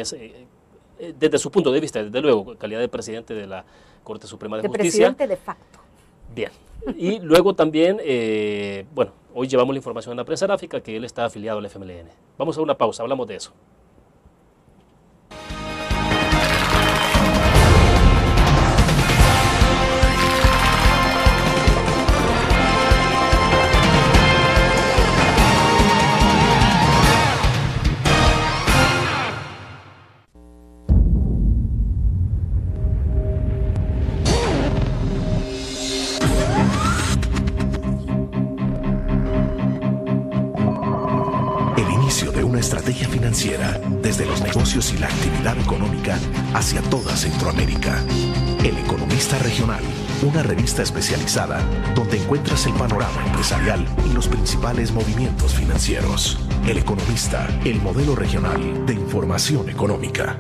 desde su punto de vista, desde luego, calidad de presidente de la Corte Suprema de Justicia. De presidente de facto. Bien. Y luego también, hoy llevamos la información en la prensa gráfica que él está afiliado al FMLN. Vamos a una pausa, hablamos de eso. Estrategia financiera, desde los negocios y la actividad económica hacia toda Centroamérica. El Economista Regional, una revista especializada donde encuentras el panorama empresarial y los principales movimientos financieros. El Economista, el modelo regional de información económica.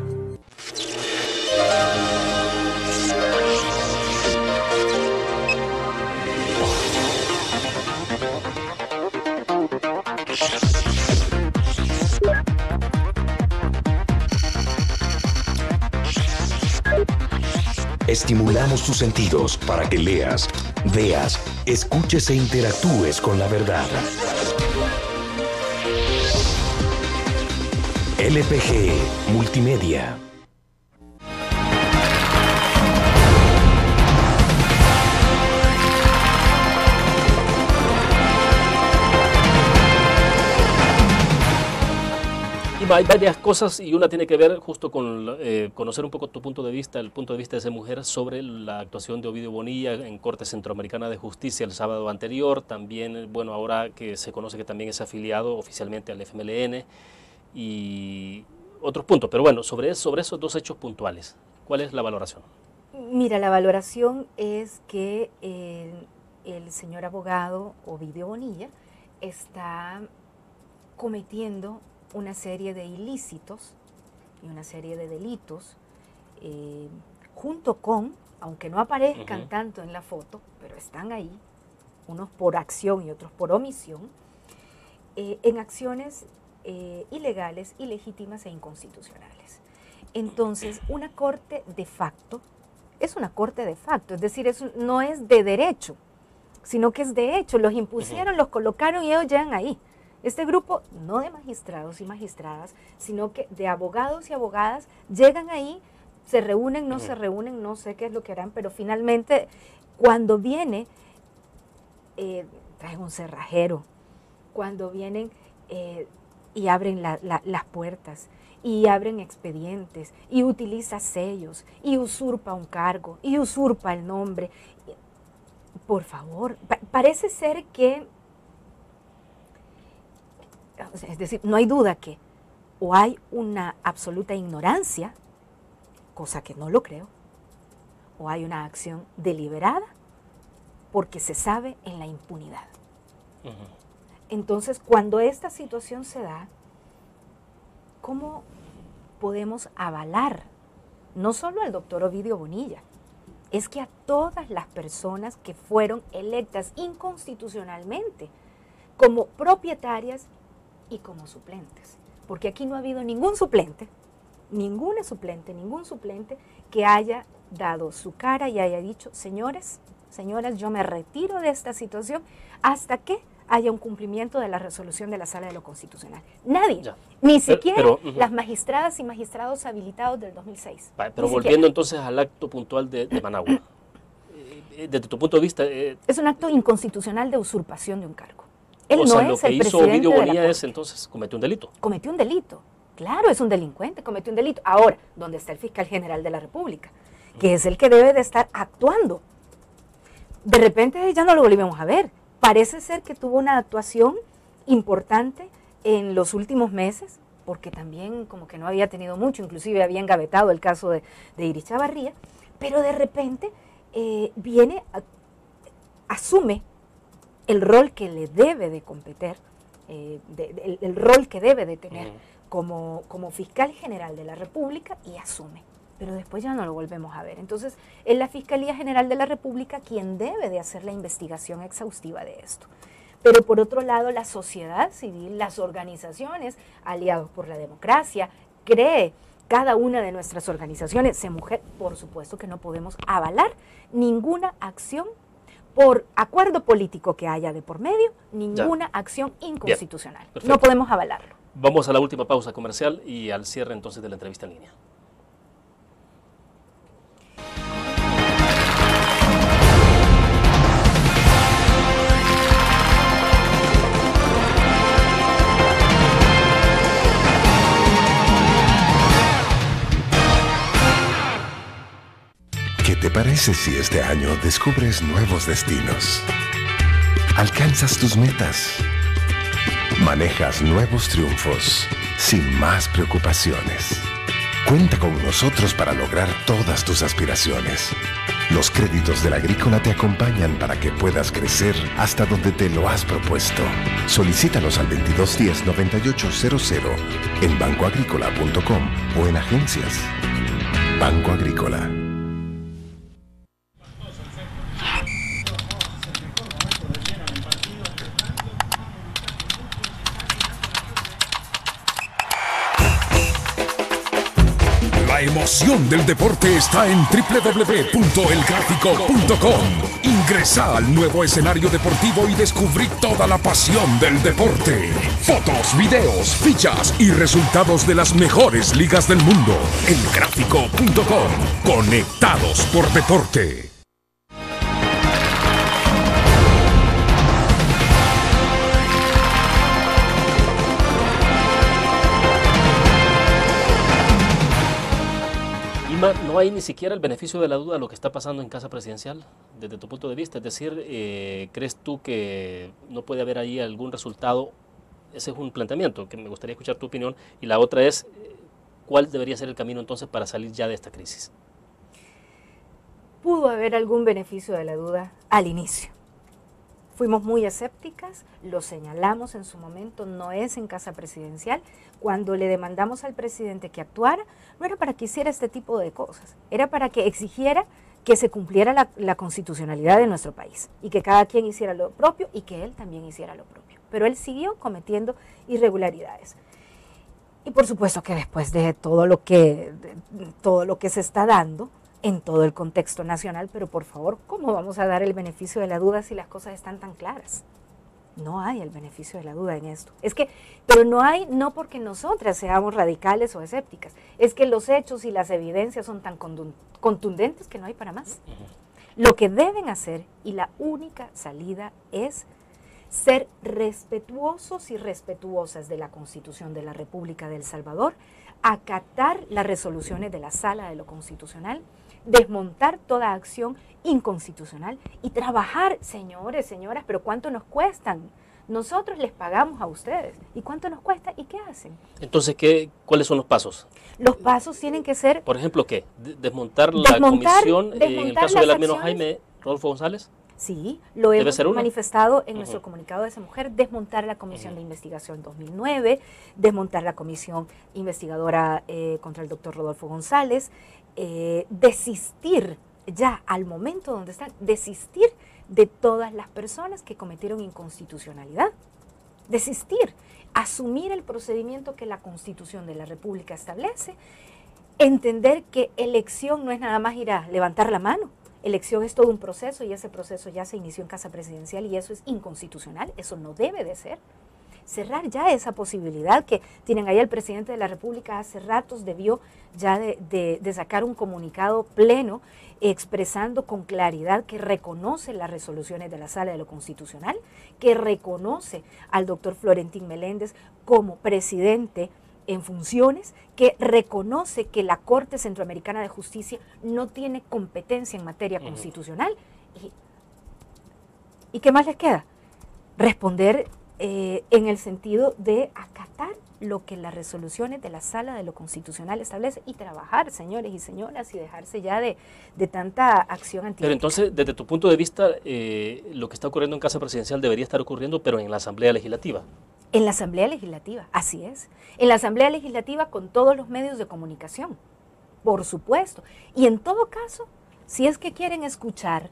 Estimulamos tus sentidos para que leas, veas, escuches e interactúes con la verdad. LPG Multimedia. Hay varias cosas y una tiene que ver justo con conocer un poco tu punto de vista, el punto de vista de esa mujer sobre la actuación de Ovidio Bonilla en Corte Centroamericana de Justicia el sábado anterior. También, bueno, ahora que se conoce que también es afiliado oficialmente al FMLN y otros puntos. Pero bueno, sobre esos dos hechos puntuales, ¿cuál es la valoración? Mira, la valoración es que el señor abogado Ovidio Bonilla está cometiendo una serie de ilícitos y una serie de delitos, junto con, aunque no aparezcan tanto en la foto, pero están ahí, unos por acción y otros por omisión, en acciones ilegales, ilegítimas e inconstitucionales. Entonces, una corte de facto es una corte de facto, es decir, no es de derecho, sino que es de hecho. Los impusieron, los colocaron y ellos llegan ahí. Este grupo, no de magistrados y magistradas, sino que de abogados y abogadas, llegan ahí, se reúnen, no se reúnen, no sé qué es lo que harán, pero finalmente, cuando viene, traen un cerrajero, cuando vienen y abren las puertas, y abren expedientes, y utiliza sellos, y usurpa un cargo, y usurpa el nombre. Por favor, parece ser que... Es decir, no hay duda que o hay una absoluta ignorancia, cosa que no lo creo, o hay una acción deliberada porque se sabe en la impunidad. Entonces, cuando esta situación se da, ¿cómo podemos avalar no solo al doctor Ovidio Bonilla? Es que a todas las personas que fueron electas inconstitucionalmente como propietarias y como suplentes, porque aquí no ha habido ningún suplente, ningún suplente que haya dado su cara y haya dicho, señores, señoras, yo me retiro de esta situación hasta que haya un cumplimiento de la resolución de la Sala de lo Constitucional. Nadie, ni siquiera las magistradas y magistrados habilitados del 2006. Pero volviendo entonces al acto puntual de Managua, desde tu punto de vista... es un acto inconstitucional de usurpación de un cargo. Él o no sea, es lo que el hizo presidente Ovidio de la Bonilla Corte. es entonces cometió un delito. Cometió un delito, claro, es un delincuente, cometió un delito. Ahora, ¿dónde está el fiscal general de la República? Que es el que debe de estar actuando. De repente ya no lo volvemos a ver. Parece ser que tuvo una actuación importante en los últimos meses, porque también como que no había tenido mucho, inclusive había engavetado el caso de Iris Chavarría, pero de repente viene, asume el rol que le debe de competir, el rol que debe de tener como fiscal general de la República y asume. Pero después ya no lo volvemos a ver. Entonces, es la Fiscalía General de la República quien debe de hacer la investigación exhaustiva de esto. Pero por otro lado, la sociedad civil, las organizaciones, Aliados por la Democracia, CREE, cada una de nuestras organizaciones, CEMUJER, por supuesto que no podemos avalar ninguna acción por acuerdo político que haya de por medio, ninguna acción inconstitucional. No podemos avalarlo. Vamos a la última pausa comercial y al cierre entonces de la entrevista en línea. ¿Qué te parece si este año descubres nuevos destinos? Alcanzas tus metas. Manejas nuevos triunfos. sin más preocupaciones. Cuenta con nosotros para lograr todas tus aspiraciones. Los créditos del Agrícola te acompañan para que puedas crecer hasta donde te lo has propuesto. Solicítalos al 2210-9800 en bancoagrícola.com o en agencias. Banco Agrícola. La emoción del deporte está en www.elgráfico.com. Ingresa al nuevo escenario deportivo y descubrí toda la pasión del deporte. Fotos, videos, fichas y resultados de las mejores ligas del mundo. Elgráfico.com. Conectados por deporte. No hay ni siquiera el beneficio de la duda de lo que está pasando en Casa Presidencial, desde tu punto de vista. Es decir, ¿crees tú que no puede haber ahí algún resultado? Ese es un planteamiento que me gustaría escuchar tu opinión. Y la otra es, ¿cuál debería ser el camino entonces para salir ya de esta crisis? Pudo haber algún beneficio de la duda al inicio. Fuimos muy escépticas, lo señalamos en su momento, no es en Casa Presidencial. Cuando le demandamos al presidente que actuara, no era para que hiciera este tipo de cosas, era para que exigiera que se cumpliera la constitucionalidad de nuestro país y que cada quien hiciera lo propio y que él también hiciera lo propio. Pero él siguió cometiendo irregularidades. Y por supuesto que después de todo lo que se está dando en todo el contexto nacional, pero por favor, ¿cómo vamos a dar el beneficio de la duda si las cosas están tan claras? No hay el beneficio de la duda en esto. Pero no hay, no porque nosotras seamos radicales o escépticas, es que los hechos y las evidencias son tan contundentes que no hay para más. Lo que deben hacer, y la única salida, es ser respetuosos y respetuosas de la Constitución de la República de El Salvador, acatar las resoluciones de la Sala de lo Constitucional, desmontar toda acción inconstitucional y trabajar, señores, señoras, pero ¿cuánto nos cuestan? Nosotros les pagamos a ustedes. ¿Y cuánto nos cuesta? ¿Y qué hacen? Entonces, ¿cuáles son los pasos? Los pasos tienen que ser... Por ejemplo, ¿qué? ¿Desmontar la comisión en el caso del al menos Jaime Rodolfo González? Sí, lo hemos manifestado en nuestro comunicado de esa mujer, desmontar la Comisión de Investigación 2009, desmontar la Comisión Investigadora contra el doctor Rodolfo González, desistir ya al momento donde están, desistir de todas las personas que cometieron inconstitucionalidad, desistir, asumir el procedimiento que la Constitución de la República establece, entender que elección no es nada más ir a levantar la mano. Elección es todo un proceso y ese proceso ya se inició en Casa Presidencial y eso es inconstitucional, eso no debe de ser. Cerrar ya esa posibilidad que tienen ahí el presidente de la República hace ratos debió ya de sacar un comunicado pleno expresando con claridad que reconoce las resoluciones de la Sala de lo Constitucional, que reconoce al doctor Florentín Meléndez como presidente en funciones, que reconoce que la Corte Centroamericana de Justicia no tiene competencia en materia constitucional. ¿Y qué más les queda? Responder en el sentido de acatar lo que las resoluciones de la Sala de lo Constitucional establece y trabajar, señores y señoras, y dejarse ya de tanta acción antiética. Pero entonces, desde tu punto de vista, lo que está ocurriendo en Casa Presidencial debería estar ocurriendo, pero en la Asamblea Legislativa. En la Asamblea Legislativa, así es. En la Asamblea Legislativa con todos los medios de comunicación, por supuesto. Y en todo caso, si es que quieren escuchar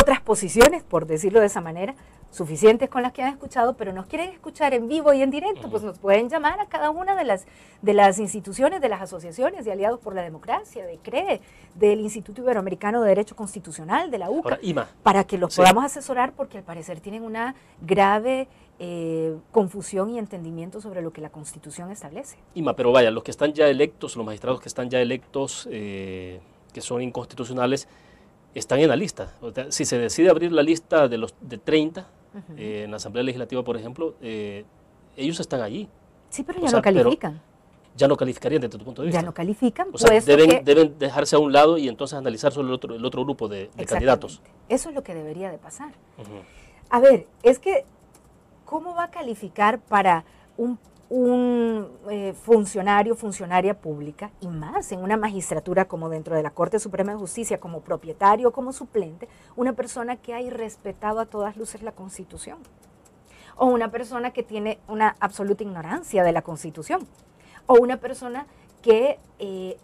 otras posiciones, por decirlo de esa manera, suficientes con las que han escuchado, pero nos quieren escuchar en vivo y en directo, pues nos pueden llamar a cada una de las instituciones, de las asociaciones de Aliados por la Democracia, de CREE, del Instituto Iberoamericano de Derecho Constitucional, de la UCA, para que los podamos asesorar, porque al parecer tienen una grave confusión y entendimiento sobre lo que la Constitución establece. Ima, pero vaya, los que están ya electos, los magistrados que están ya electos, que son inconstitucionales, están en la lista. O sea, si se decide abrir la lista de 30, en la Asamblea Legislativa, por ejemplo, ellos están allí. Sí, pero ya no califican. Ya no calificarían desde tu punto de vista. Ya no califican. O sea, deben dejarse a un lado y entonces analizar solo el otro grupo de candidatos. Eso es lo que debería de pasar. A ver, es que, ¿cómo va a calificar para un funcionario, funcionaria pública, y más en una magistratura como dentro de la Corte Suprema de Justicia, como propietario o como suplente, una persona que ha irrespetado a todas luces la Constitución, o una persona que tiene una absoluta ignorancia de la Constitución, o una persona que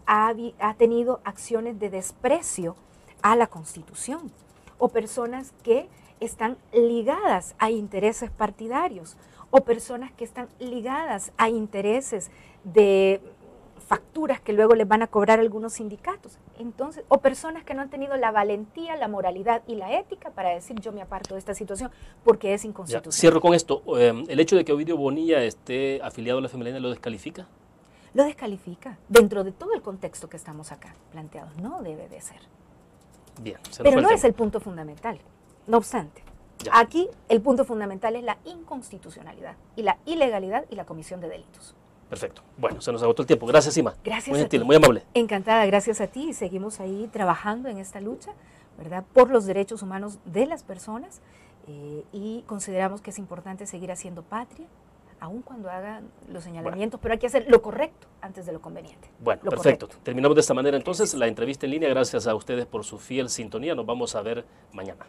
ha tenido acciones de desprecio a la Constitución, o personas que están ligadas a intereses partidarios, o personas que están ligadas a intereses de facturas que luego les van a cobrar algunos sindicatos. Entonces, o personas que no han tenido la valentía, la moralidad y la ética para decir yo me aparto de esta situación porque es inconstitucional. Cierro con esto. ¿El hecho de que Ovidio Bonilla esté afiliado a la Femenina lo descalifica? Lo descalifica. Dentro de todo el contexto que estamos acá planteados, no debe de ser. Bien. Pero no es el punto fundamental. No obstante, aquí el punto fundamental es la inconstitucionalidad y la ilegalidad y la comisión de delitos. Perfecto. Bueno, se nos agotó el tiempo. Gracias, Ima. Gracias muy a gentil, ti. muy amable. Encantada, gracias a ti. Y seguimos ahí trabajando en esta lucha, ¿verdad?, por los derechos humanos de las personas, y consideramos que es importante seguir haciendo patria, aun cuando hagan los señalamientos, pero hay que hacer lo correcto antes de lo conveniente. Bueno, perfecto. Terminamos de esta manera entonces la entrevista en línea. Gracias a ustedes por su fiel sintonía. Nos vamos a ver mañana.